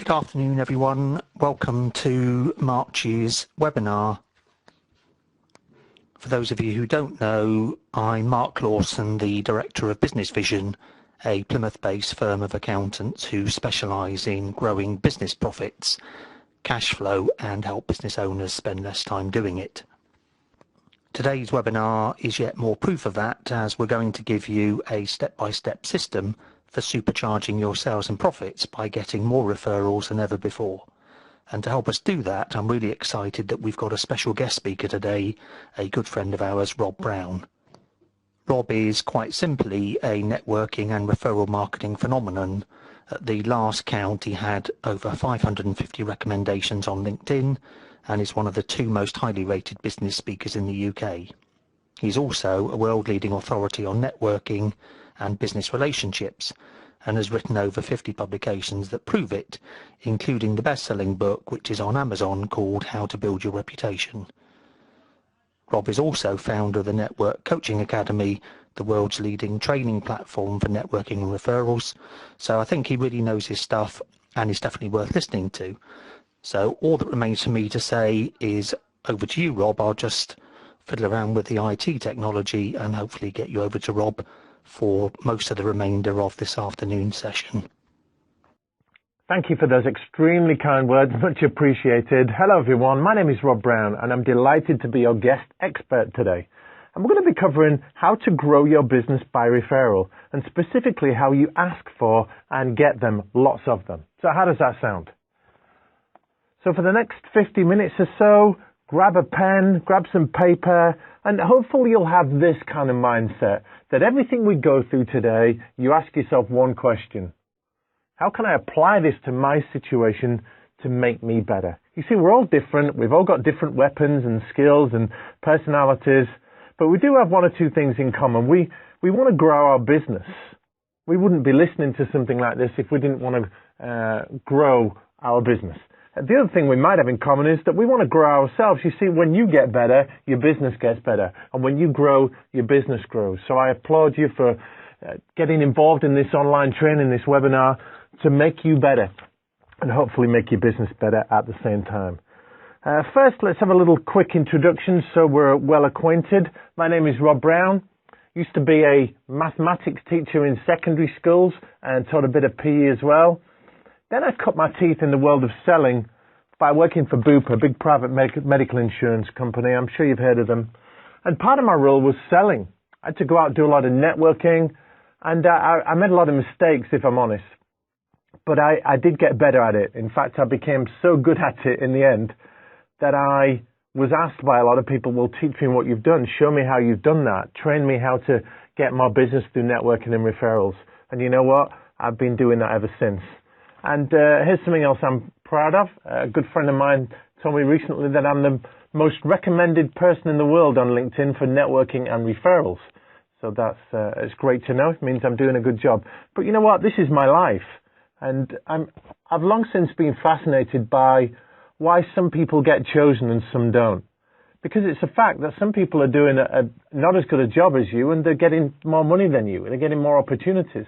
Good afternoon, everyone. Welcome to March's webinar. For those of you who don't know, I'm Mark Lawson, the Director of Business Vision, a Plymouth-based firm of accountants who specialise in growing business profits, cash flow, and help business owners spend less time doing it. Today's webinar is yet more proof of that, as we're going to give you a step-by-step system for supercharging your sales and profits by getting more referrals than ever before. And to help us do that, I'm really excited that we've got a special guest speaker today, a good friend of ours, Rob Brown. Rob is quite simply a networking and referral marketing phenomenon. At the last count, he had over 550 recommendations on LinkedIn and is one of the two most highly rated business speakers in the UK. He's also a world-leading authority on networking and business relationships, and has written over 50 publications that prove it, including the best-selling book, which is on Amazon, called How to Build Your Reputation. Rob is also founder of the Network Coaching Academy, the world's leading training platform for networking and referrals, so I think he really knows his stuff and is definitely worth listening to. So all that remains for me to say is over to you, Rob. I'll just fiddle around with the IT technology and hopefully get you over to Rob for most of the remainder of this afternoon session. Thank you for those extremely kind words, much appreciated. Hello everyone, my name is Rob Brown and I'm delighted to be your guest expert today. And we're going to be covering how to grow your business by referral, and specifically how you ask for and get them, lots of them. So how does that sound? So for the next 50 minutes or so, grab a pen, grab some paper, and hopefully you'll have this kind of mindset that everything we go through today, you ask yourself one question. How can I apply this to my situation to make me better? You see, we're all different. We've all got different weapons and skills and personalities, but we do have one or two things in common. We want to grow our business. We wouldn't be listening to something like this if we didn't want to grow our business. The other thing we might have in common is that we want to grow ourselves. You see, when you get better, your business gets better. And when you grow, your business grows. So I applaud you for getting involved in this online training, this webinar, to make you better and hopefully make your business better at the same time. First, let's have a little quick introduction so we're well acquainted. My name is Rob Brown. Used to be a mathematics teacher in secondary schools and taught a bit of PE as well. Then I cut my teeth in the world of selling by working for Bupa, a big private medical insurance company. I'm sure you've heard of them. And part of my role was selling. I had to go out and do a lot of networking, and I made a lot of mistakes, if I'm honest. But I did get better at it. In fact, I became so good at it in the end that I was asked by a lot of people, well, teach me what you've done. Show me how you've done that. Train me how to get more business through networking and referrals. And you know what? I've been doing that ever since. And here's something else I'm proud of. A good friend of mine told me recently that I'm the most recommended person in the world on LinkedIn for networking and referrals. So it's great to know. It means I'm doing a good job. But you know what? This is my life. And I've long since been fascinated by why some people get chosen and some don't. Because it's a fact that some people are doing not as good a job as you, and they're getting more money than you, and they're getting more opportunities.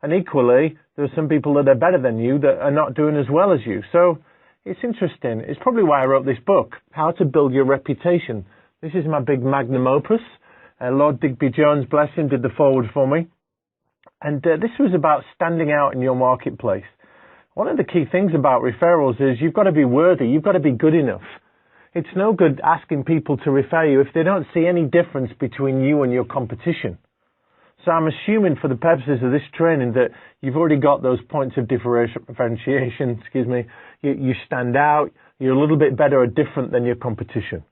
And equally, there are some people that are better than you that are not doing as well as you. So it's interesting. It's probably why I wrote this book, How to Build Your Reputation. This is my big magnum opus. Lord Digby Jones, bless him, did the foreword for me. And this was about standing out in your marketplace. One of the key things about referrals is you've got to be worthy. You've got to be good enough. It's no good asking people to refer you if they don't see any difference between you and your competition. So I'm assuming for the purposes of this training that you've already got those points of differentiation, you stand out, you're a little bit better or different than your competition.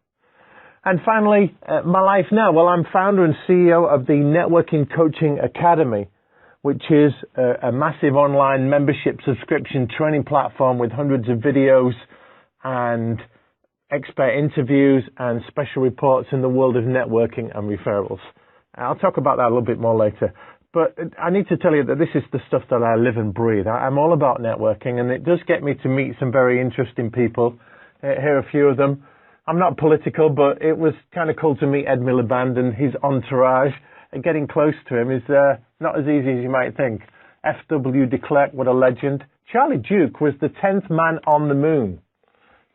And finally, my life now. Well, I'm founder and CEO of the Networking Coaching Academy, which is a massive online membership subscription training platform with hundreds of videos and expert interviews and special reports in the world of networking and referrals. I'll talk about that a little bit more later. But I need to tell you that this is the stuff that I live and breathe. I'm all about networking, and it does get me to meet some very interesting people. Here are a few of them. I'm not political, but it was kind of cool to meet Ed Miliband and his entourage. And getting close to him is not as easy as you might think. F.W. de Klerk, what a legend. Charlie Duke was the 10th man on the moon.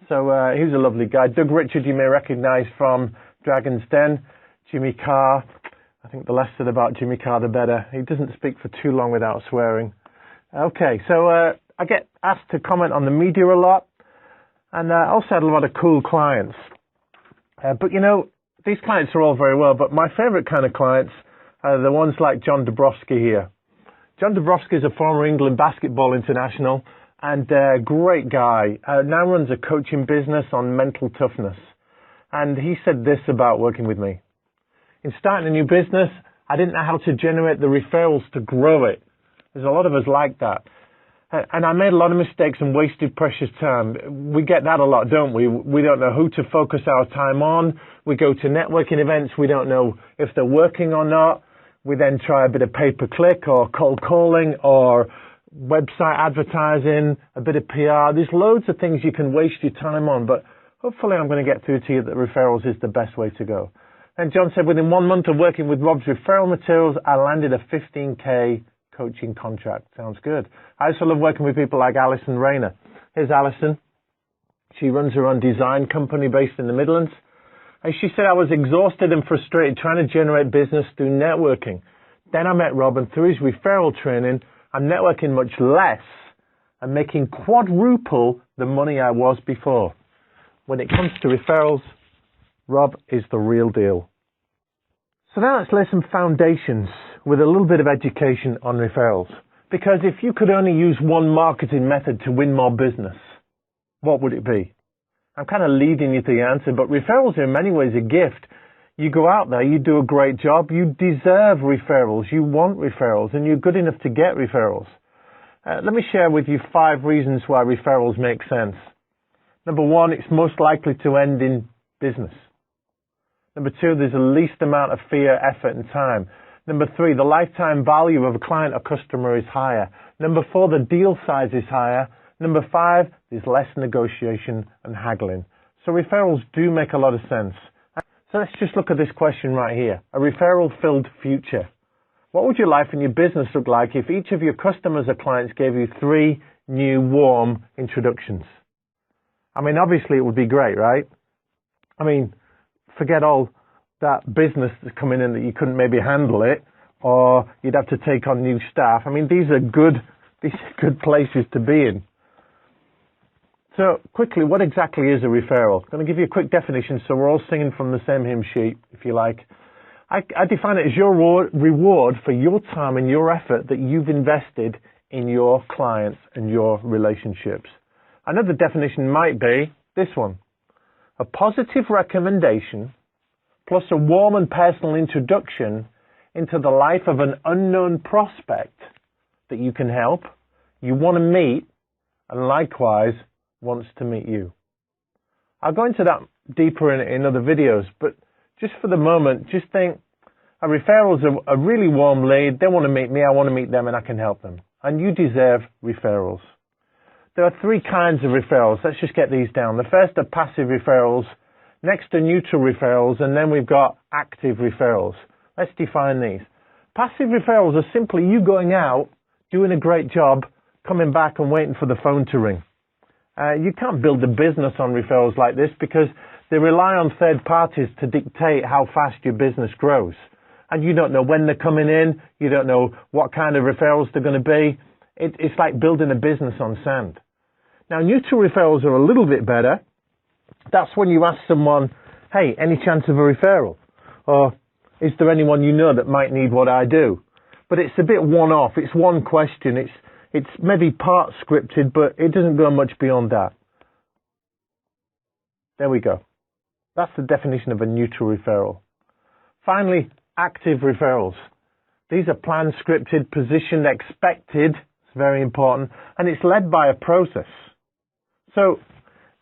So he was a lovely guy. Doug Richard you may recognize from Dragon's Den. Jimmy Carr. I think the less said about Jimmy Carr, the better. He doesn't speak for too long without swearing. Okay, so I get asked to comment on the media a lot. And I also had a lot of cool clients. But, you know, these clients are all very well. But my favorite kind of clients are the ones like John Dabrowski here. John Dabrowski is a former England basketball international and a great guy. Now runs a coaching business on mental toughness. And he said this about working with me. In starting a new business, I didn't know how to generate the referrals to grow it. There's a lot of us like that. And I made a lot of mistakes and wasted precious time. We get that a lot, don't we? We don't know who to focus our time on. We go to networking events. We don't know if they're working or not. We then try a bit of pay-per-click or cold calling or website advertising, a bit of PR. There's loads of things you can waste your time on, but hopefully I'm going to get through to you that referrals is the best way to go. And John said, within 1 month of working with Rob's referral materials, I landed a 15K coaching contract. Sounds good. I also love working with people like Alison Rayner. Here's Alison. She runs her own design company based in the Midlands. And she said, I was exhausted and frustrated trying to generate business through networking. Then I met Rob, and through his referral training, I'm networking much less and making quadruple the money I was before. When it comes to referrals, Rob is the real deal. So now let's lay some foundations with a little bit of education on referrals. Because if you could only use one marketing method to win more business, what would it be? I'm kind of leading you to the answer, but referrals are in many ways a gift. You go out there, you do a great job, you deserve referrals, you want referrals, and you're good enough to get referrals. Let me share with you 5 reasons why referrals make sense. Number 1, it's most likely to end in business. Number 2, there's the least amount of fear, effort, and time. Number 3, the lifetime value of a client or customer is higher. Number 4, the deal size is higher. Number 5, there's less negotiation and haggling. So referrals do make a lot of sense. So let's just look at this question right here. A referral-filled future. What would your life and your business look like if each of your customers or clients gave you 3 new warm introductions? I mean, obviously it would be great, right? I mean, forget all that business that's coming in that you couldn't maybe handle it, or you'd have to take on new staff. I mean, these are good places to be in. So quickly, what exactly is a referral? I'm going to give you a quick definition so we're all singing from the same hymn sheet, if you like. I define it as your reward for your time and your effort that you've invested in your clients and your relationships. Another definition might be this one. A positive recommendation plus a warm and personal introduction into the life of an unknown prospect that you can help, you want to meet, and likewise wants to meet you. I'll go into that deeper in other videos, but just for the moment, just think a referral is a really warm lead. They want to meet me, I want to meet them, and I can help them. And you deserve referrals. There are 3 kinds of referrals. Let's just get these down. The first are passive referrals, next are neutral referrals, and then we've got active referrals. Let's define these. Passive referrals are simply you going out, doing a great job, coming back and waiting for the phone to ring. You can't build a business on referrals like this because they rely on third parties to dictate how fast your business grows. And you don't know when they're coming in. You don't know what kind of referrals they're going to be. It's like building a business on sand. Now, neutral referrals are a little bit better. That's when you ask someone, hey, any chance of a referral? Or is there anyone you know that might need what I do? But it's a bit one-off. It's one question. It's maybe part scripted, but it doesn't go much beyond that. There we go. That's the definition of a neutral referral. Finally, active referrals. These are planned, scripted, positioned, expected. It's very important. And it's led by a process. So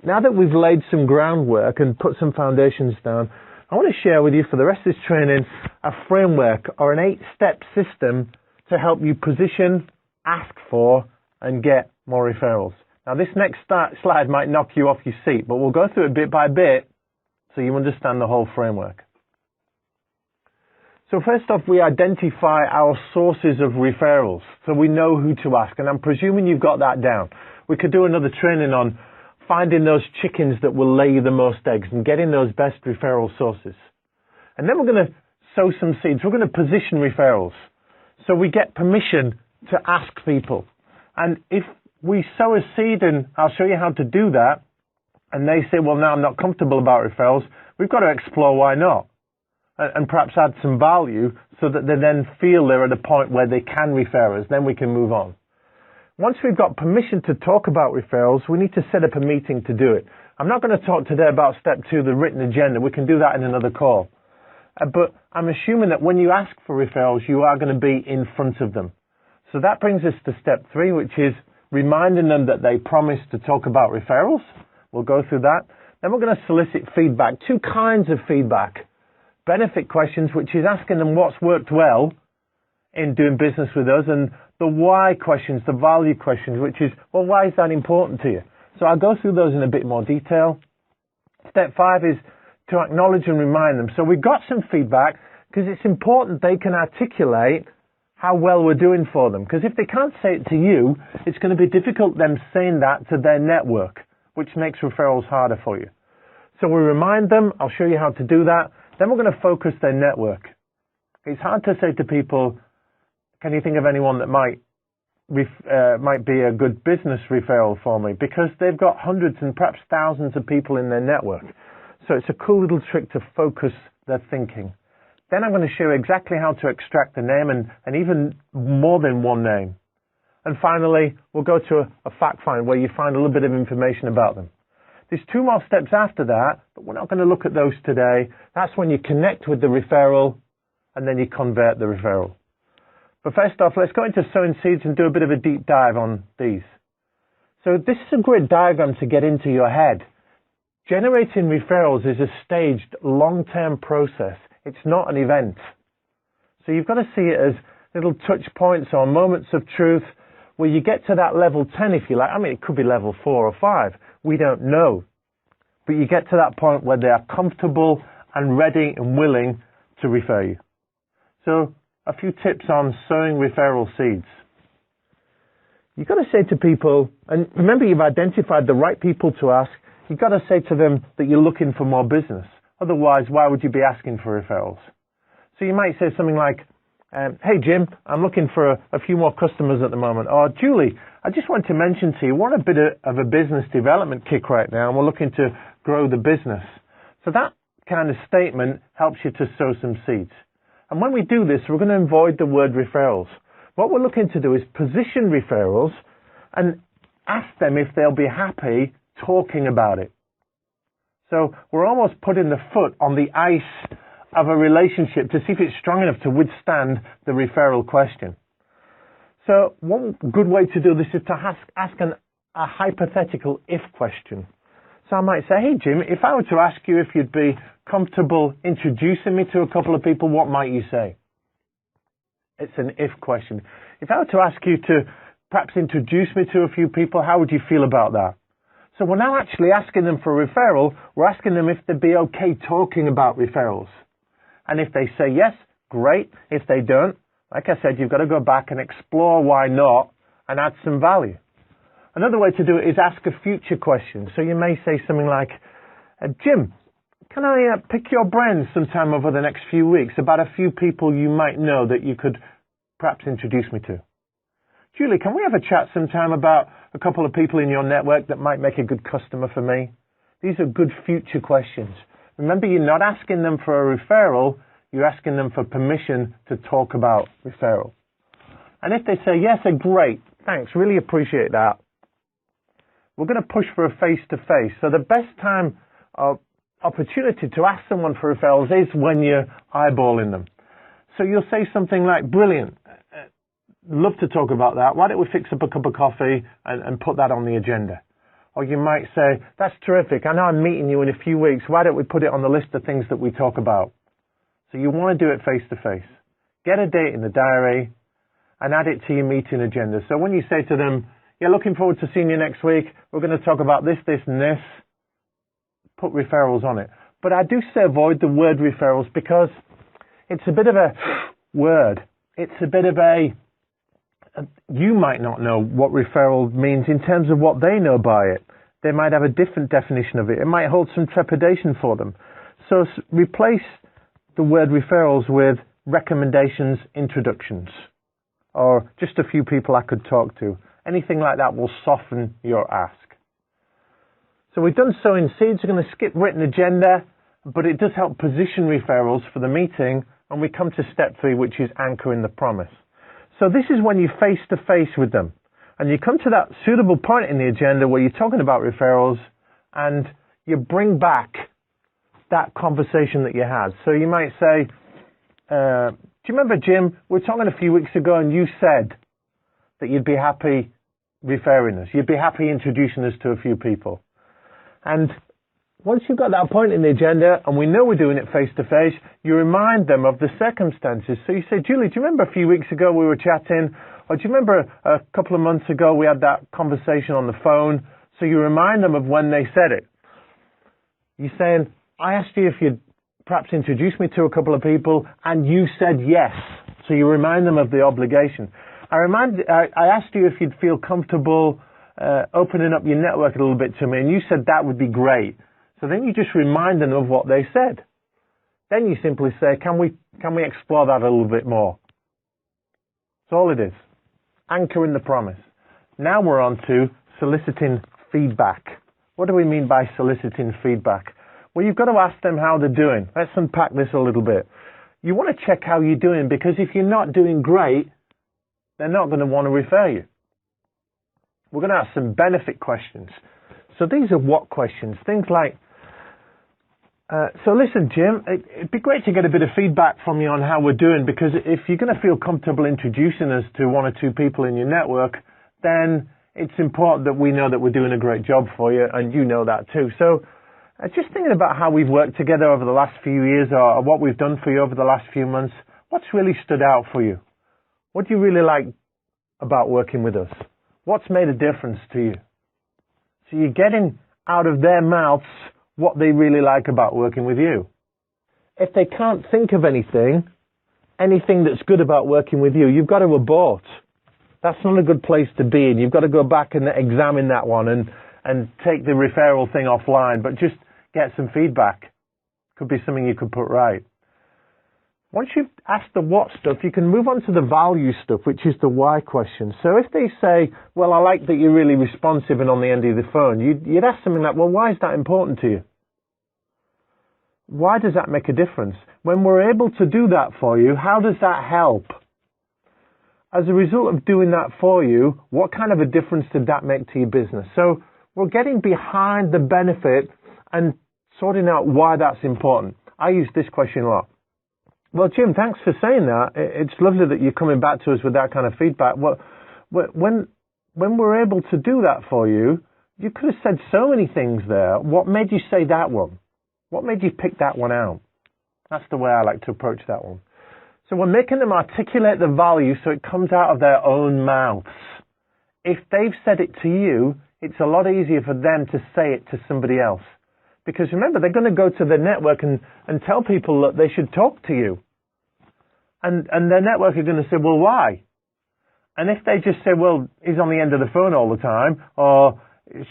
now that we've laid some groundwork and put some foundations down, I want to share with you for the rest of this training a framework or an 8-step system to help you position, ask for, and get more referrals. Now, this next slide might knock you off your seat, but we'll go through it bit by bit so you understand the whole framework. So first off, we identify our sources of referrals, so we know who to ask, and I'm presuming you've got that down. We could do another training on finding those chickens that will lay you the most eggs and getting those best referral sources. And then we're going to sow some seeds. We're going to position referrals. So we get permission to ask people. And if we sow a seed, and I'll show you how to do that, and they say, well, no, I'm not comfortable about referrals, we've got to explore why not. And perhaps add some value so that they then feel they're at a point where they can refer us. Then we can move on. Once we've got permission to talk about referrals, we need to set up a meeting to do it. I'm not going to talk today about step 2, the written agenda. We can do that in another call. But I'm assuming that when you ask for referrals, you are going to be in front of them. So that brings us to step 3, which is reminding them that they promised to talk about referrals. We'll go through that. Then we're going to solicit feedback, 2 kinds of feedback. Benefit questions, which is asking them what's worked well in doing business with us, and the why questions, the value questions, which is, well, why is that important to you? So I'll go through those in a bit more detail. Step 5 is to acknowledge and remind them. So we've got some feedback because it's important they can articulate how well we're doing for them. Because if they can't say it to you, it's going to be difficult them saying that to their network, which makes referrals harder for you. So we remind them. I'll show you how to do that. Then we're going to focus their network. It's hard to say to people, can you think of anyone that might be a good business referral for me? Because they've got hundreds and perhaps thousands of people in their network. So it's a cool little trick to focus their thinking. Then I'm going to show you exactly how to extract the name and even more than one name. And finally, we'll go to a fact find where you find a little bit of information about them. There's 2 more steps after that, but we're not going to look at those today. That's when you connect with the referral and then you convert the referral. But first off, let's go into sowing seeds and do a bit of a deep dive on these. So this is a great diagram to get into your head. Generating referrals is a staged, long-term process. It's not an event. So you've got to see it as little touch points or moments of truth where you get to that level 10, if you like. I mean, it could be level 4 or 5. We don't know. But you get to that point where they are comfortable and ready and willing to refer you. So a few tips on sowing referral seeds. You've got to say to people, and remember you've identified the right people to ask, you've got to say to them that you're looking for more business. Otherwise, why would you be asking for referrals? So you might say something like, hey Jim, I'm looking for a few more customers at the moment. Or Julie, I just want to mention to you, we're on a bit of a business development kick right now and we're looking to grow the business. So that kind of statement helps you to sow some seeds. And when we do this, we're going to avoid the word referrals. What we're looking to do is position referrals and ask them if they'll be happy talking about it. So we're almost putting the foot on the ice of a relationship to see if it's strong enough to withstand the referral question. So one good way to do this is to ask a hypothetical if question. So I might say, hey Jim, if I were to ask you if you'd be comfortable introducing me to a couple of people, what might you say? It's an if question. If I were to ask you to perhaps introduce me to a few people, how would you feel about that? So we're now actually asking them for a referral. We're asking them if they'd be okay talking about referrals. And if they say yes, great. If they don't, like I said, you've got to go back and explore why not and add some value. Another way to do it is ask a future question. So you may say something like, Jim, can I pick your brains sometime over the next few weeks about a few people you might know that you could perhaps introduce me to? Julie, can we have a chat sometime about a couple of people in your network that might make a good customer for me? These are good future questions. Remember, you're not asking them for a referral, you're asking them for permission to talk about referral. And if they say, yes, great, thanks, really appreciate that, we're going to push for a face-to-face. So the best time or opportunity to ask someone for referrals is when you're eyeballing them. So you'll say something like, brilliant, love to talk about that. Why don't we fix up a cup of coffee and put that on the agenda? Or you might say, that's terrific. I know I'm meeting you in a few weeks. Why don't we put it on the list of things that we talk about? So you want to do it face-to-face. Get a date in the diary and add it to your meeting agenda. So when you say to them, yeah, looking forward to seeing you next week. We're going to talk about this, this, and this. Put referrals on it. But I do say avoid the word referrals because it's a bit of a word. It's a bit of you might not know what referral means in terms of what they know by it. They might have a different definition of it. It might hold some trepidation for them. So replace the word referrals with recommendations, introductions, or just a few people I could talk to. Anything like that will soften your ask. So we've done sowing seeds. We're going to skip written agenda, but it does help position referrals for the meeting, and we come to step 3, which is anchoring the promise. So this is when you're face to face with them, and you come to that suitable point in the agenda where you're talking about referrals, and you bring back that conversation that you had. So you might say, do you remember, Jim, we were talking a few weeks ago, and you said that you'd be happy referring us. You'd be happy introducing us to a few people. And once you've got that point in the agenda, and we know we're doing it face to face, you remind them of the circumstances. So you say, Julie, do you remember a few weeks ago we were chatting? Or do you remember a couple of months ago we had that conversation on the phone? So you remind them of when they said it. You're saying, I asked you if you'd perhaps introduce me to a couple of people, and you said yes. So you remind them of the obligation. I asked you if you'd feel comfortable opening up your network a little bit to me, and you said that would be great. So then you just remind them of what they said. Then you simply say, can we explore that a little bit more? That's all it is. Anchoring the promise. Now we're on to soliciting feedback. What do we mean by soliciting feedback? Well, you've got to ask them how they're doing. Let's unpack this a little bit. You want to check how you're doing, because if you're not doing great, they're not going to want to refer you. We're going to ask some benefit questions. So these are what questions? Things like, so listen, Jim, it'd be great to get a bit of feedback from you on how we're doing, because if you're going to feel comfortable introducing us to 1 or 2 people in your network, then it's important that we know that we're doing a great job for you, and you know that too. So just thinking about how we've worked together over the last few years, or what we've done for you over the last few months, what's really stood out for you? What do you really like about working with us? What's made a difference to you? So you're getting out of their mouths what they really like about working with you. If they can't think of anything that's good about working with you, you've got to abort. That's not a good place to be in. You've got to go back and examine that one and take the referral thing offline, but just get some feedback. Could be something you could put right. Once you've asked the what stuff, you can move on to the value stuff, which is the why question. So if they say, well, I like that you're really responsive and on the end of the phone, you'd ask something like, well, why is that important to you? Why does that make a difference? When we're able to do that for you, how does that help? As a result of doing that for you, what kind of a difference did that make to your business? So we're getting behind the benefit and sorting out why that's important. I use this question a lot. Well, Jim, thanks for saying that. It's lovely that you're coming back to us with that kind of feedback. When we're able to do that for you, you could have said so many things there. What made you say that one? What made you pick that one out? That's the way I like to approach that one. So we're making them articulate the value so it comes out of their own mouths. If they've said it to you, it's a lot easier for them to say it to somebody else. Because remember, they're going to go to their network and tell people that they should talk to you. And their network are going to say, well, why? And if they just say, well, he's on the end of the phone all the time, or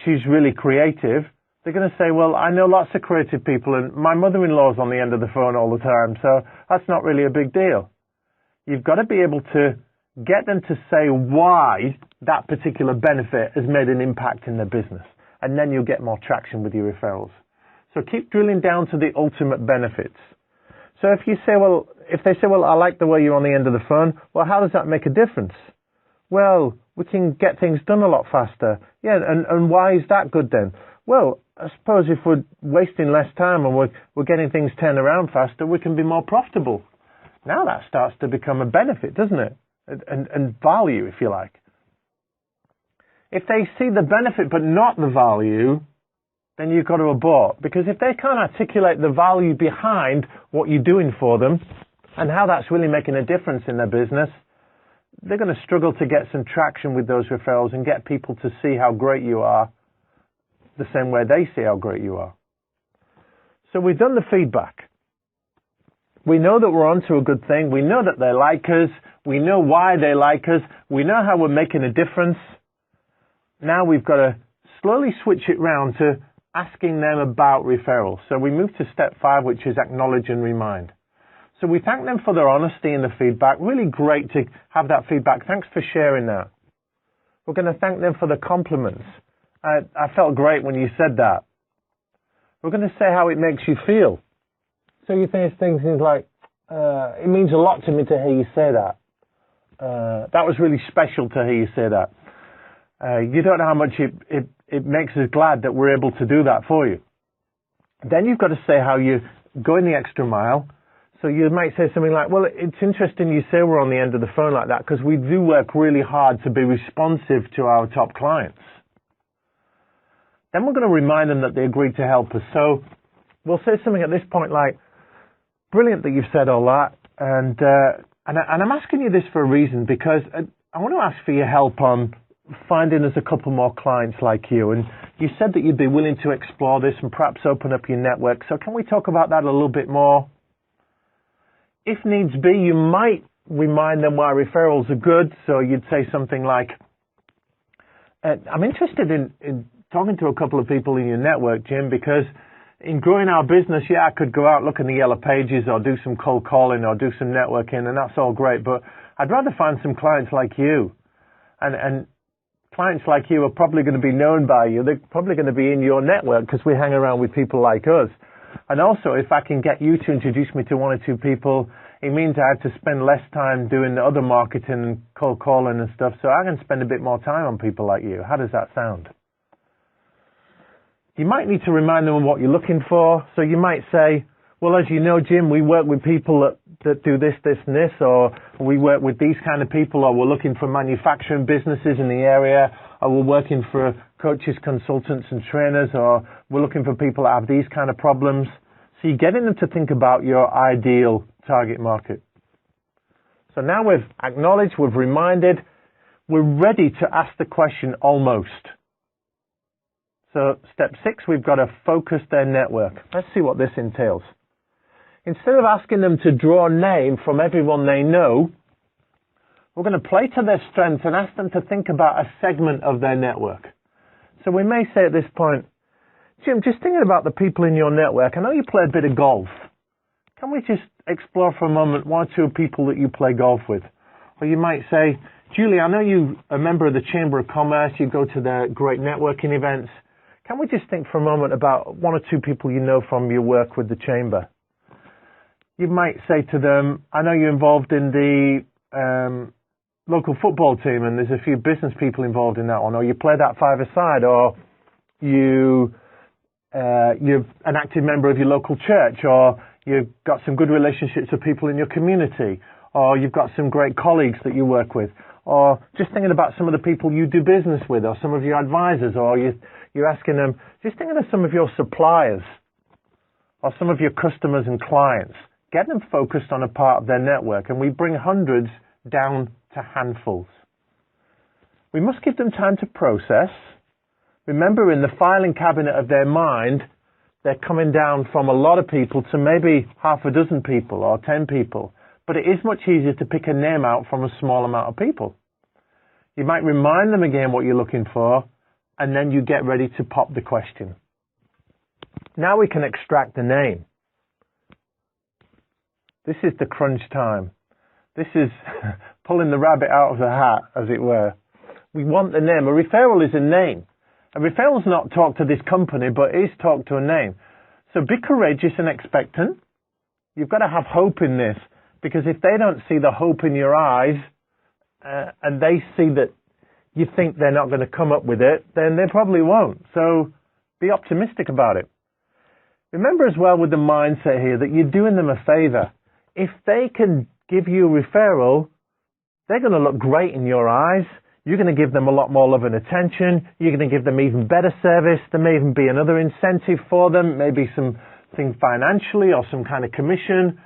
she's really creative, they're going to say, well, I know lots of creative people, and my mother-in-law's on the end of the phone all the time, so that's not really a big deal. You've got to be able to get them to say why that particular benefit has made an impact in their business. And then you'll get more traction with your referrals. So keep drilling down to the ultimate benefits. So if they say, well, I like the way you're on the end of the phone, well, how does that make a difference? Well, we can get things done a lot faster. Yeah, and why is that good then? Well, I suppose if we're wasting less time and we're getting things turned around faster, we can be more profitable. Now that starts to become a benefit, doesn't it? And value, if you like. If they see the benefit but not the value, then you've got to abort. Because if they can't articulate the value behind what you're doing for them and how that's really making a difference in their business, they're going to struggle to get some traction with those referrals and get people to see how great you are the same way they see how great you are. So we've done the feedback. We know that we're onto a good thing. We know that they like us. We know why they like us. We know how we're making a difference. Now we've got to slowly switch it round to asking them about referrals. So we move to step 5, which is acknowledge and remind. So we thank them for their honesty and the feedback. Really great to have that feedback. Thanks for sharing that. We're going to thank them for the compliments. I felt great when you said that. We're going to say how it makes you feel. So you think things like, it means a lot to me to hear you say that. That was really special to hear you say that. You don't know how much it makes us glad that we're able to do that for you. Then you've got to say how you're going the extra mile. So you might say something like, well, it's interesting you say we're on the end of the phone like that because we do work really hard to be responsive to our top clients. Then we're going to remind them that they agreed to help us. So we'll say something at this point like, brilliant that you've said all that. And I'm asking you this for a reason because I want to ask for your help on finding us a couple more clients like you. And you said that you'd be willing to explore this and perhaps open up your network. So can we talk about that a little bit more? If needs be, you might remind them why referrals are good. So you'd say something like, I'm interested in talking to a couple of people in your network, Jim, because in growing our business, yeah, I could go out, look in the yellow pages or do some cold calling or do some networking, and that's all great. But I'd rather find some clients like you. And clients like you are probably going to be known by you. They're probably going to be in your network because we hang around with people like us. And also, if I can get you to introduce me to 1 or 2 people, it means I have to spend less time doing the other marketing and cold calling and stuff, so I can spend a bit more time on people like you. How does that sound? You might need to remind them of what you're looking for. So you might say, well, as you know, Jim, we work with people that do this, this, and this, or we work with these kind of people, or we're looking for manufacturing businesses in the area, or we're working for coaches, consultants, and trainers, or we're looking for people that have these kind of problems. So you're getting them to think about your ideal target market. So now we've acknowledged, we've reminded, we're ready to ask the question almost. So step 6, we've got to focus their network. Let's see what this entails. Instead of asking them to draw a name from everyone they know, we're going to play to their strengths and ask them to think about a segment of their network. So we may say at this point, Jim, just thinking about the people in your network, I know you play a bit of golf. Can we just explore for a moment 1 or 2 people that you play golf with? Or you might say, Julie, I know you're a member of the Chamber of Commerce, you go to their great networking events. Can we just think for a moment about 1 or 2 people you know from your work with the Chamber? You might say to them, I know you're involved in the local football team and there's a few business people involved in that one, or you play that 5-a-side, or you're an active member of your local church, or you've got some good relationships with people in your community, or you've got some great colleagues that you work with, or just thinking about some of the people you do business with, or some of your advisors, or you're asking them, just thinking of some of your suppliers, or some of your customers and clients. Get them focused on a part of their network, and we bring hundreds down to handfuls. We must give them time to process. Remember, in the filing cabinet of their mind, they're coming down from a lot of people to maybe half a dozen people or 10 people. But it is much easier to pick a name out from a small amount of people. You might remind them again what you're looking for, and then you get ready to pop the question. Now we can extract the name. This is the crunch time. This is pulling the rabbit out of the hat, as it were. We want the name. A referral is a name. A referral is not talk to this company, but is talk to a name. So be courageous and expectant. You've got to have hope in this, because if they don't see the hope in your eyes, and they see that you think they're not going to come up with it, then they probably won't. So be optimistic about it. Remember as well with the mindset here that you're doing them a favor. If they can give you a referral, they're going to look great in your eyes. You're going to give them a lot more love and attention. You're going to give them even better service. There may even be another incentive for them, maybe something financially or some kind of commission,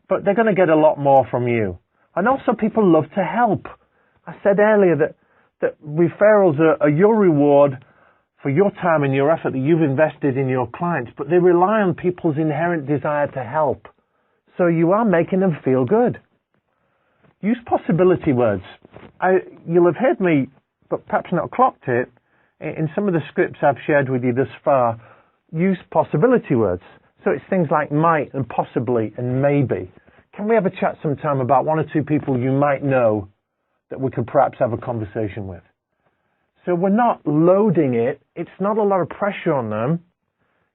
but they're going to get a lot more from you. And also people love to help. I said earlier that referrals are your reward for your time and your effort that you've invested in your clients, but they rely on people's inherent desire to help. So you are making them feel good. Use possibility words. You'll have heard me, but perhaps not clocked it, in some of the scripts I've shared with you thus far. Use possibility words. So it's things like might and possibly and maybe. Can we have a chat sometime about one or two people you might know that we could perhaps have a conversation with? So we're not loading it. It's not a lot of pressure on them.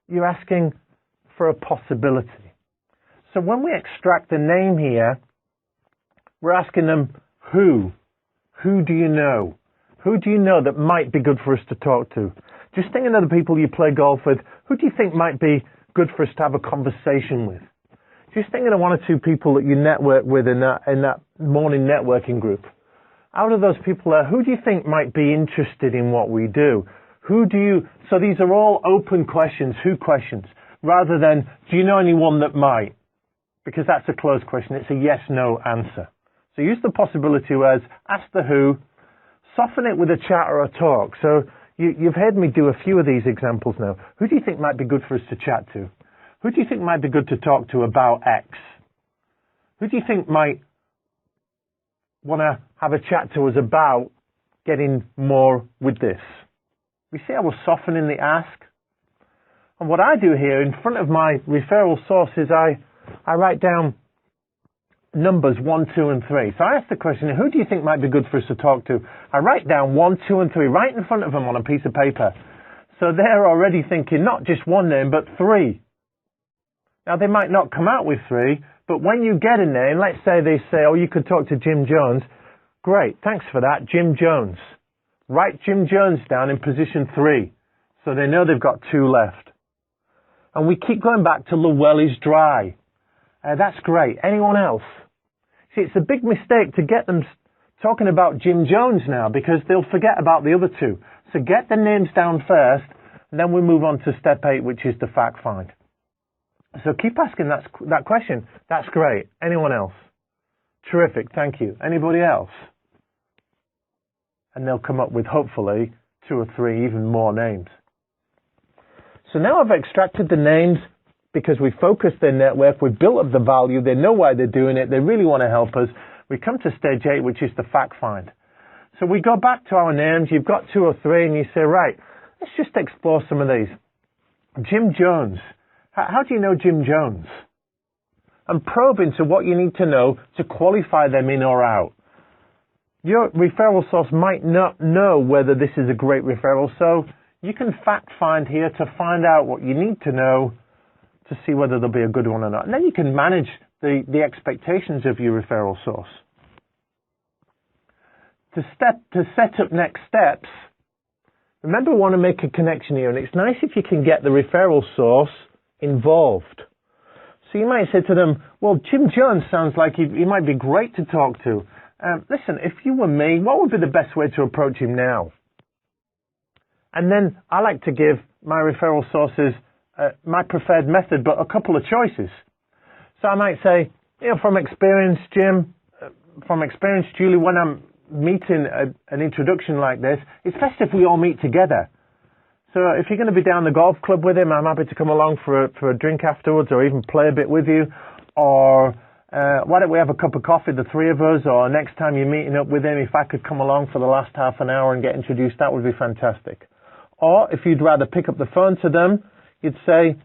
You're asking for a possibility. So when we extract the name here, we're asking them who. Who do you know? Who do you know that might be good for us to talk to? Just thinking of the people you play golf with. Who do you think might be good for us to have a conversation with? Just thinking of one or two people that you network with in that morning networking group. Out of those people there, who do you think might be interested in what we do? So these are all open questions, who questions, rather than, do you know anyone that might? Because that's a closed question. It's a yes-no answer. So use the possibility words, ask the who, soften it with a chat or a talk. So you've heard me do a few of these examples now. Who do you think might be good for us to chat to? Who do you think might be good to talk to about X? Who do you think might want to have a chat to us about getting more with this? We see how we're softening the ask. And what I do here in front of my referral source is I write down numbers 1, 2, and 3. So I ask the question, who do you think might be good for us to talk to? I write down 1, 2, and 3 right in front of them on a piece of paper. So they're already thinking not just one name, but 3. Now, they might not come out with 3, but when you get a name, let's say they say, oh, you could talk to Jim Jones. Great, thanks for that, Jim Jones. Write Jim Jones down in position 3, so they know they've got 2 left. And we keep going back to the well is dry. That's great. Anyone else? See, it's a big mistake to get them talking about Jim Jones now, because they'll forget about the other 2. So get the names down first, and then we move on to step 8, which is the fact find. So keep asking that question. That's great. Anyone else? Terrific. Thank you. Anybody else? And they'll come up with, hopefully, 2 or 3 even more names. So now I've extracted the names because we focused their network, we've built up the value, they know why they're doing it, they really want to help us. We come to stage 8, which is the fact find. So we go back to our names, you've got 2 or 3, and you say, right, let's just explore some of these. Jim Jones. How do you know Jim Jones? And probe into what you need to know to qualify them in or out. Your referral source might not know whether this is a great referral, so you can fact find here to find out what you need to know to see whether they'll be a good one or not. And then you can manage the expectations of your referral source. To set up next steps, remember we want to make a connection here, and it's nice if you can get the referral source involved. So you might say to them, well, Jim Jones sounds like he might be great to talk to. Listen, if you were me, what would be the best way to approach him now? And then I like to give my referral sources my preferred method, but a couple of choices. So I might say, from experience, Jim, from experience, Julie, when I'm meeting an introduction like this, it's best if we all meet together. So if you're going to be down the golf club with him, I'm happy to come along for a drink afterwards, or even play a bit with you. Or why don't we have a cup of coffee, the 3 of us? Or next time you're meeting up with him, if I could come along for the last half an hour and get introduced, that would be fantastic. Or if you'd rather pick up the phone to them, you'd say,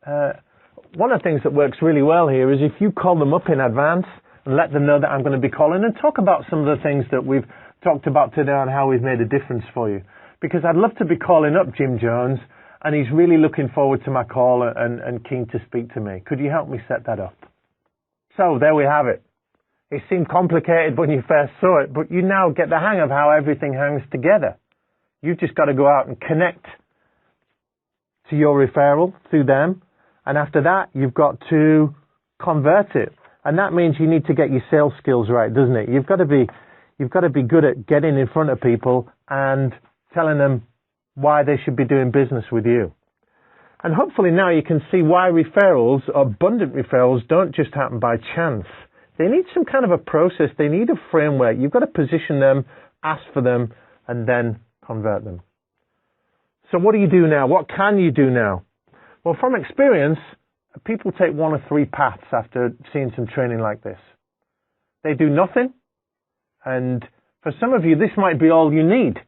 one of the things that works really well here is if you call them up in advance and let them know that I'm going to be calling, and talk about some of the things that we've talked about today and how we've made a difference for you. Because I'd love to be calling up Jim Jones, and he's really looking forward to my call and keen to speak to me. Could you help me set that up? So there we have it. It seemed complicated when you first saw it, but you now get the hang of how everything hangs together. You've just got to go out and connect to your referral through them, and after that you've got to convert it, and that means you need to get your sales skills right, doesn't it? You've got to be good at getting in front of people and telling them why they should be doing business with you. And hopefully now you can see why referrals, abundant referrals, don't just happen by chance. They need some kind of a process. They need a framework. You've got to position them, ask for them, and then convert them. So what do you do now? What can you do now? Well, from experience, people take one of three paths after seeing some training like this. They do nothing, and for some of you, this might be all you need.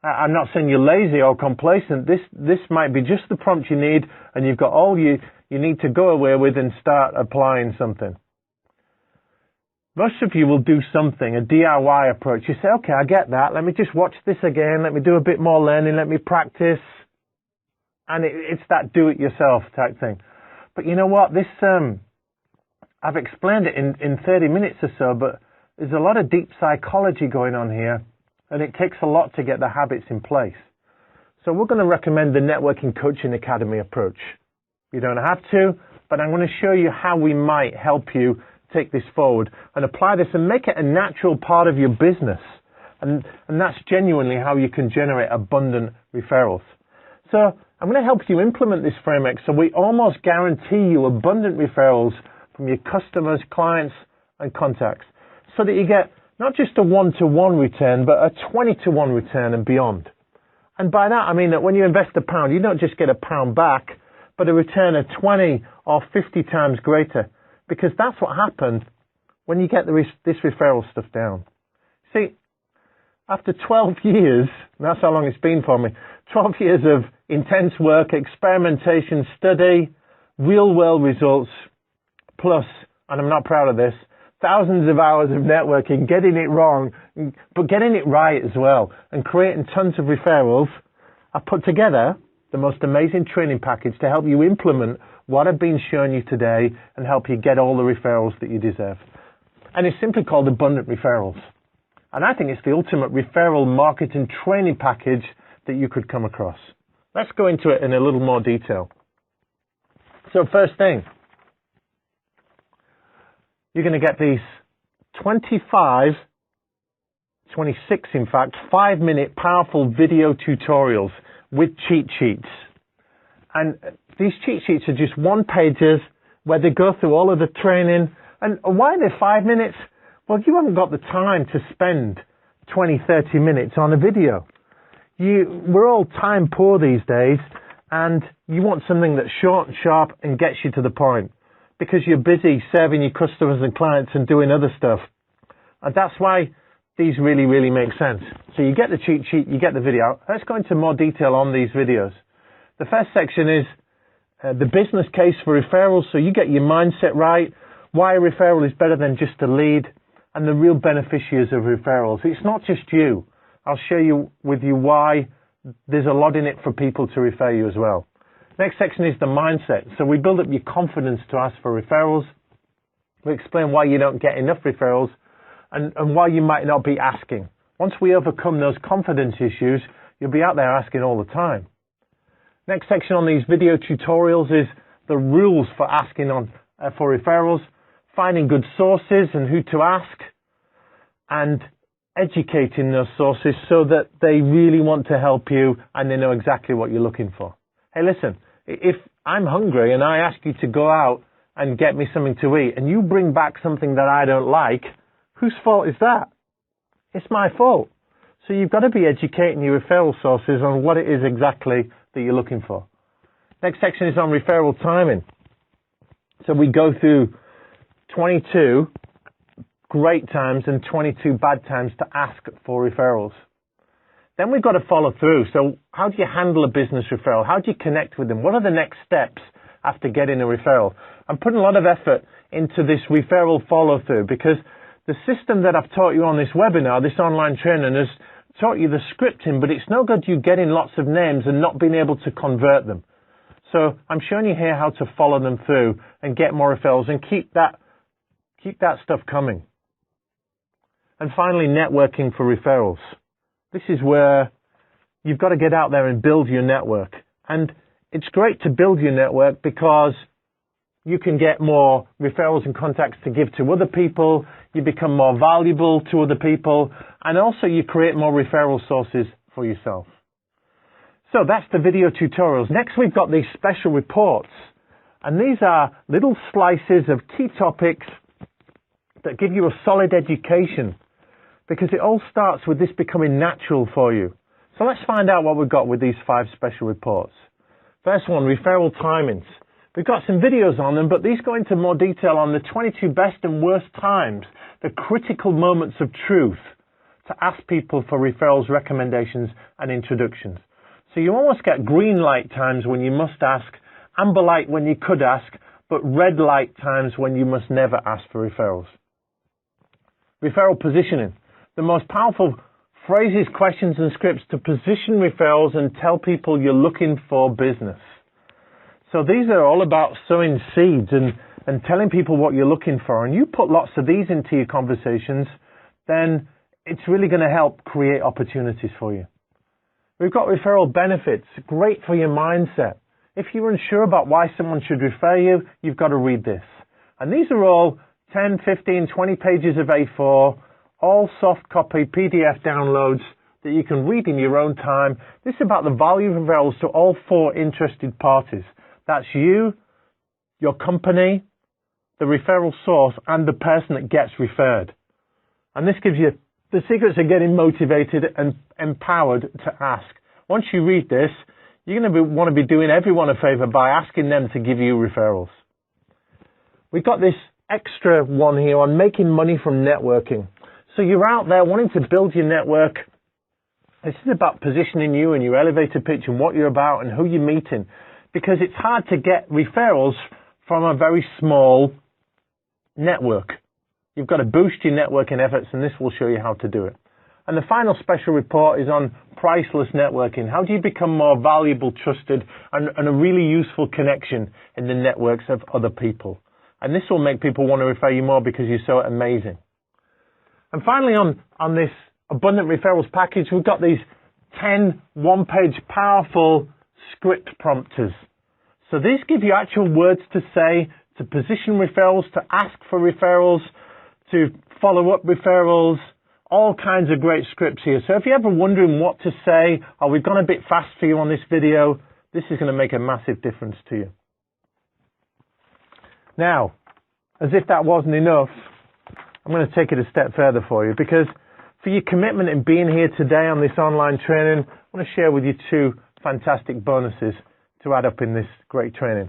I'm not saying you're lazy or complacent. This might be just the prompt you need, and you've got all you need to go away with and start applying something. Most of you will do something, a DIY approach. You say, okay, I get that. Let me just watch this again. Let me do a bit more learning. Let me practice. And it's that do-it-yourself type thing. But you know what? I've explained it in 30 minutes or so, but there's a lot of deep psychology going on here, and it takes a lot to get the habits in place. So we're going to recommend the Networking Coaching Academy approach. You don't have to, but I'm going to show you how we might help you take this forward and apply this and make it a natural part of your business. And that's genuinely how you can generate abundant referrals. So I'm going to help you implement this framework so we almost guarantee you abundant referrals from your customers, clients, and contacts, so that you get not just a 1-to-1 return, but a 20-to-1 return and beyond. And by that, I mean that when you invest £1, you don't just get £1 back, but a return of 20 or 50 times greater, because that's what happened when you get this referral stuff down. See, after 12 years, and that's how long it's been for me, 12 years of intense work, experimentation, study, real-world results, plus, and I'm not proud of this, thousands of hours of networking, getting it wrong, but getting it right as well, and creating tons of referrals, I put together the most amazing training package to help you implement what I've been showing you today and help you get all the referrals that you deserve. And it's simply called Abundant Referrals. And I think it's the ultimate referral marketing training package that you could come across. Let's go into it in a little more detail. So first thing, you're going to get these 26 in fact, 5-minute powerful video tutorials with cheat sheets. And these cheat sheets are just one-pagers where they go through all of the training. And why are they 5 minutes? Well, you haven't got the time to spend 20, 30 minutes on a video. We're all time poor these days, and you want something that's short and sharp and gets you to the point, because you're busy serving your customers and clients and doing other stuff. And that's why these really, really make sense. So you get the cheat sheet, you get the video. Let's go into more detail on these videos. The first section is the business case for referrals. So you get your mindset right, why a referral is better than just a lead, and the real beneficiaries of referrals. It's not just you. I'll share with you why there's a lot in it for people to refer you as well. Next section is the mindset. So we build up your confidence to ask for referrals. We explain why you don't get enough referrals and why you might not be asking. Once we overcome those confidence issues, you'll be out there asking all the time. Next section on these video tutorials is the rules for asking for referrals, finding good sources and who to ask, and educating those sources so that they really want to help you and they know exactly what you're looking for. Hey, listen, if I'm hungry and I ask you to go out and get me something to eat and you bring back something that I don't like, whose fault is that? It's my fault. So you've got to be educating your referral sources on what it is exactly that you're looking for. Next section is on referral timing. So we go through 22 great times and 22 bad times to ask for referrals. Then we've got to follow through. So how do you handle a business referral? How do you connect with them? What are the next steps after getting a referral? I'm putting a lot of effort into this referral follow through because the system that I've taught you on this webinar, this online training, has taught you the scripting, but it's no good you getting lots of names and not being able to convert them. So I'm showing you here how to follow them through and get more referrals and keep that stuff coming. And finally, networking for referrals. This is where you've got to get out there and build your network. And it's great to build your network because you can get more referrals and contacts to give to other people. You become more valuable to other people. And also you create more referral sources for yourself. So that's the video tutorials. Next, we've got these special reports. And these are little slices of key topics that give you a solid education, because it all starts with this becoming natural for you. So let's find out what we've got with these 5 special reports. First one, referral timings. We've got some videos on them, but these go into more detail on the 22 best and worst times, the critical moments of truth to ask people for referrals, recommendations, and introductions. So you almost get green light times when you must ask, amber light when you could ask, but red light times when you must never ask for referrals. Referral positioning. The most powerful phrases, questions, and scripts to position referrals and tell people you're looking for business. So these are all about sowing seeds and telling people what you're looking for. And you put lots of these into your conversations, then it's really going to help create opportunities for you. We've got referral benefits, great for your mindset. If you're unsure about why someone should refer you, you've got to read this. And these are all 10, 15, 20 pages of A4, all soft copy PDF downloads that you can read in your own time. This is about the value of referrals to all four interested parties. That's you, your company, the referral source, and the person that gets referred. And this gives you the secrets of getting motivated and empowered to ask. Once you read this, you're going to want to be doing everyone a favor by asking them to give you referrals. We've got this extra one here on making money from networking. So you're out there wanting to build your network. This is about positioning you and your elevator pitch and what you're about and who you're meeting. Because it's hard to get referrals from a very small network. You've got to boost your networking efforts, and this will show you how to do it. And the final special report is on priceless networking. How do you become more valuable, trusted, and a really useful connection in the networks of other people? And this will make people want to refer you more because you're so amazing. And finally, on this abundant referrals package, we've got these 10 one-page powerful script prompters. So these give you actual words to say, to position referrals, to ask for referrals, to follow up referrals, all kinds of great scripts here. So if you're ever wondering what to say, or we've gone a bit fast for you on this video, this is going to make a massive difference to you. Now, as if that wasn't enough, I'm going to take it a step further for you, because for your commitment in being here today on this online training, I want to share with you two fantastic bonuses to add up in this great training.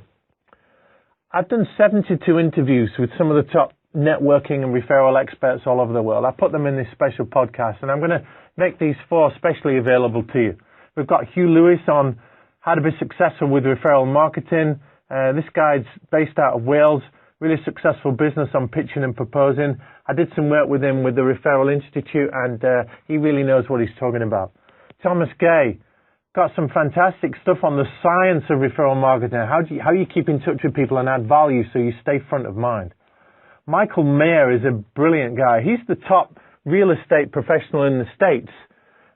I've done 72 interviews with some of the top networking and referral experts all over the world. I put them in this special podcast, and I'm going to make these four specially available to you. We've got Hugh Lewis on how to be successful with referral marketing. This guy's based out of Wales, really successful business on pitching and proposing. I did some work with him with the Referral Institute, and he really knows what he's talking about. Thomas Gay got some fantastic stuff on the science of referral marketing. How you keep in touch with people and add value so you stay front of mind. Michael Mayer is a brilliant guy. He's the top real estate professional in the States,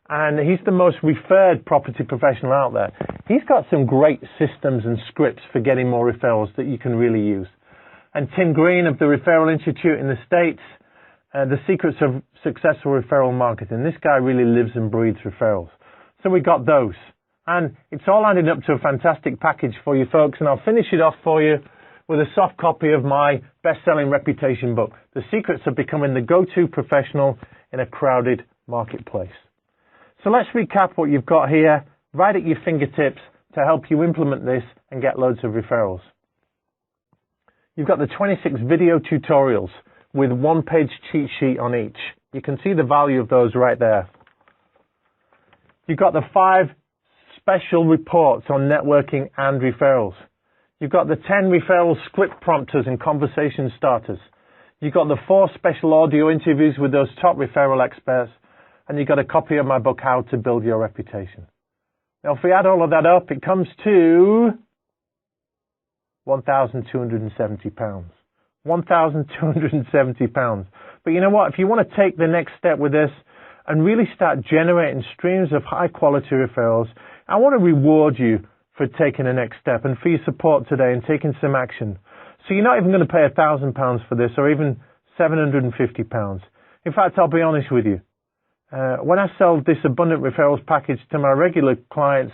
and he's the most referred property professional out there. He's got some great systems and scripts for getting more referrals that you can really use. And Tim Green of the Referral Institute in the States, the secrets of successful referral marketing. This guy really lives and breathes referrals. So we got those. And it's all adding up to a fantastic package for you folks. And I'll finish it off for you with a soft copy of my best-selling reputation book, The Secrets of Becoming the Go-To Professional in a Crowded Marketplace. So let's recap what you've got here right at your fingertips to help you implement this and get loads of referrals. You've got the 26 video tutorials with one-page cheat sheet on each. You can see the value of those right there. You've got the 5 special reports on networking and referrals. You've got the 10 referral script prompters and conversation starters. You've got the 4 special audio interviews with those top referral experts. And you've got a copy of my book, How to Build Your Reputation. Now, if we add all of that up, it comes to £1,270. £1,270. But you know what? If you want to take the next step with this and really start generating streams of high-quality referrals, I want to reward you for taking the next step and for your support today and taking some action. So you're not even going to pay £1,000 for this, or even £750. In fact, I'll be honest with you. When I sell this abundant referrals package to my regular clients,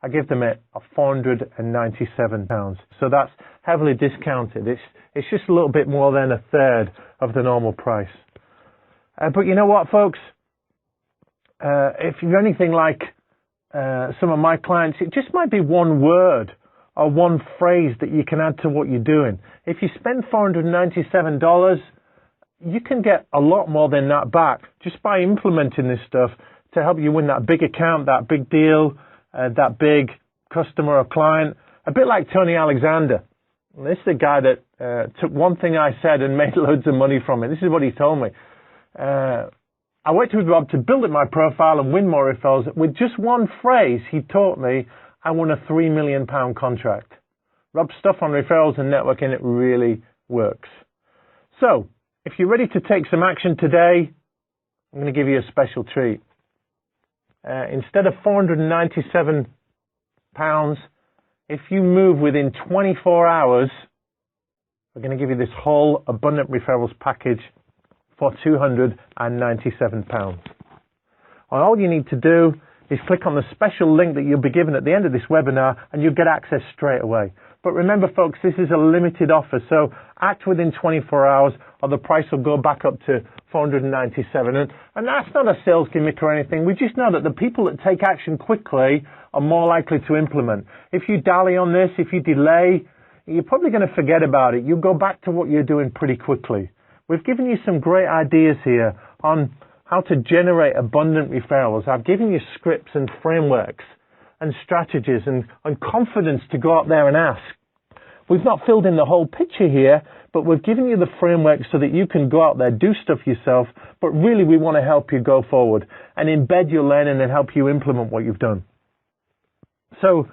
I give them it at £497. So that's heavily discounted. It's just a little bit more than a third of the normal price. But you know what, folks? If you're anything like some of my clients, it just might be one word or one phrase that you can add to what you're doing. If you spend $497, you can get a lot more than that back just by implementing this stuff to help you win that big account, that big deal, that big customer or client. A bit like Tony Alexander. This is a guy that took one thing I said and made loads of money from it. This is what he told me. I worked with Rob to build up my profile and win more referrals. With just one phrase he taught me, I won a £3 million contract. Rob's stuff on referrals and networking, it really works. So, if you're ready to take some action today, I'm going to give you a special treat. Instead of £497, if you move within 24 hours, we're going to give you this whole Abundant Referrals package for £297. All you need to do is click on the special link that you'll be given at the end of this webinar and you'll get access straight away. But remember, folks, this is a limited offer, so act within 24 hours or the price will go back up to $497. And that's not a sales gimmick or anything. We just know that the people that take action quickly are more likely to implement. If you dally on this, if you delay, you're probably going to forget about it. You'll go back to what you're doing pretty quickly. We've given you some great ideas here on how to generate abundant referrals. I've given you scripts and frameworks and strategies and confidence to go out there and ask. We've not filled in the whole picture here, but we've given you the framework so that you can go out there, do stuff yourself, but really we want to help you go forward and embed your learning and help you implement what you've done. So,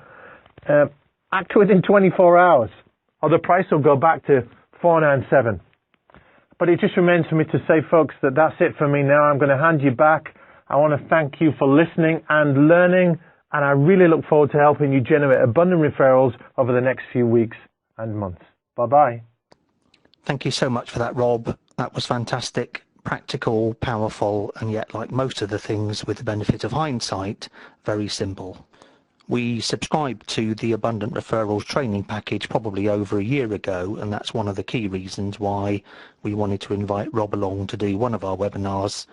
act within 24 hours or the price will go back to $497. But it just remains for me to say, folks, that that's it for me now. I'm going to hand you back. I want to thank you for listening and learning, and I really look forward to helping you generate abundant referrals over the next few weeks and months. Bye-bye. Thank you so much for that, Rob. That was fantastic, practical, powerful, and yet, like most of the things with the benefit of hindsight, very simple. We subscribed to the Abundant Referrals training package probably over a year ago, and that's one of the key reasons why we wanted to invite Rob along to do one of our webinars.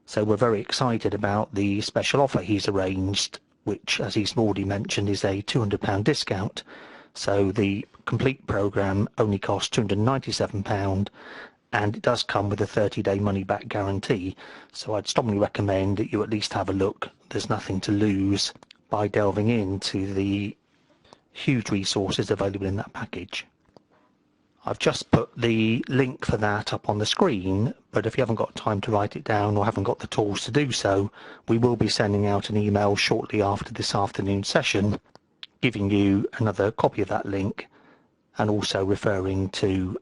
So we're very excited about the special offer he's arranged, which, as he's already mentioned, is a £200 discount. So the complete programme only costs £297, and it does come with a 30-day money-back guarantee. So I'd strongly recommend that you at least have a look. There's nothing to lose by delving into the huge resources available in that package. I've just put the link for that up on the screen, but if you haven't got time to write it down or haven't got the tools to do so, we will be sending out an email shortly after this afternoon session, giving you another copy of that link and also referring to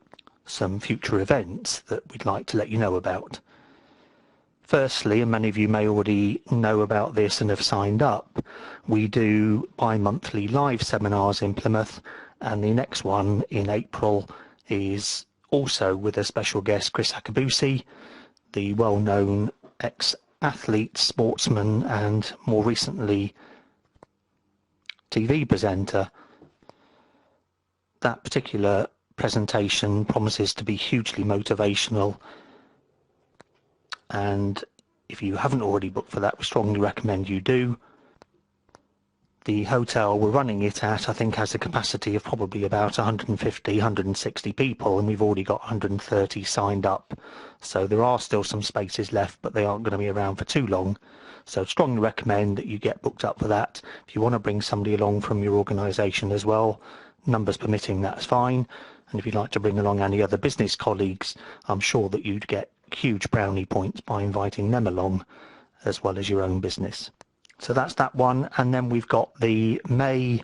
some future events that we'd like to let you know about. Firstly, and many of you may already know about this and have signed up, we do bi-monthly live seminars in Plymouth, and the next one in April is also with a special guest, Chris Akabusi, the well-known ex-athlete, sportsman, and more recently TV presenter. That particular presentation promises to be hugely motivational, and if you haven't already booked for that, we strongly recommend you do. The hotel we're running it at, I think, has a capacity of probably about 150, 160 people, and we've already got 130 signed up. So there are still some spaces left, but they aren't going to be around for too long. So strongly recommend that you get booked up for that. If you want to bring somebody along from your organisation as well, numbers permitting, that's fine. And if you'd like to bring along any other business colleagues, I'm sure that you'd get huge brownie points by inviting them along as well as your own business. So that's that one. And then we've got the May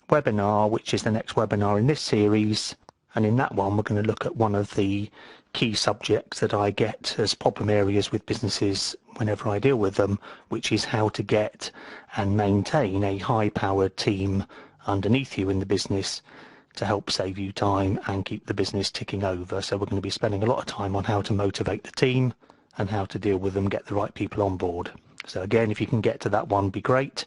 webinar, which is the next webinar in this series. And in that one, we're going to look at one of the key subjects that I get as problem areas with businesses whenever I deal with them, which is how to get and maintain a high-powered team underneath you in the business to help save you time and keep the business ticking over. So we're going to be spending a lot of time on how to motivate the team and how to deal with them, get the right people on board. So again, if you can get to that one, be great.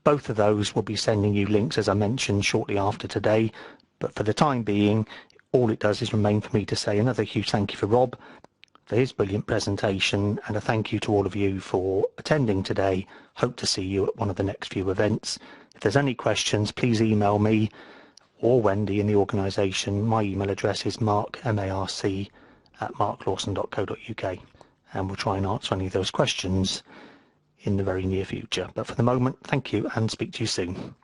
Both of those will be sending you links, as I mentioned, shortly after today. But for the time being, all it does is remain for me to say another huge thank you for Rob for his brilliant presentation, and a thank you to all of you for attending today. Hope to see you at one of the next few events. If there's any questions, please email me, or Wendy in the organisation, my email address is mark@marklawson.co.uk, and we'll try and answer any of those questions in the very near future. But for the moment, thank you and speak to you soon.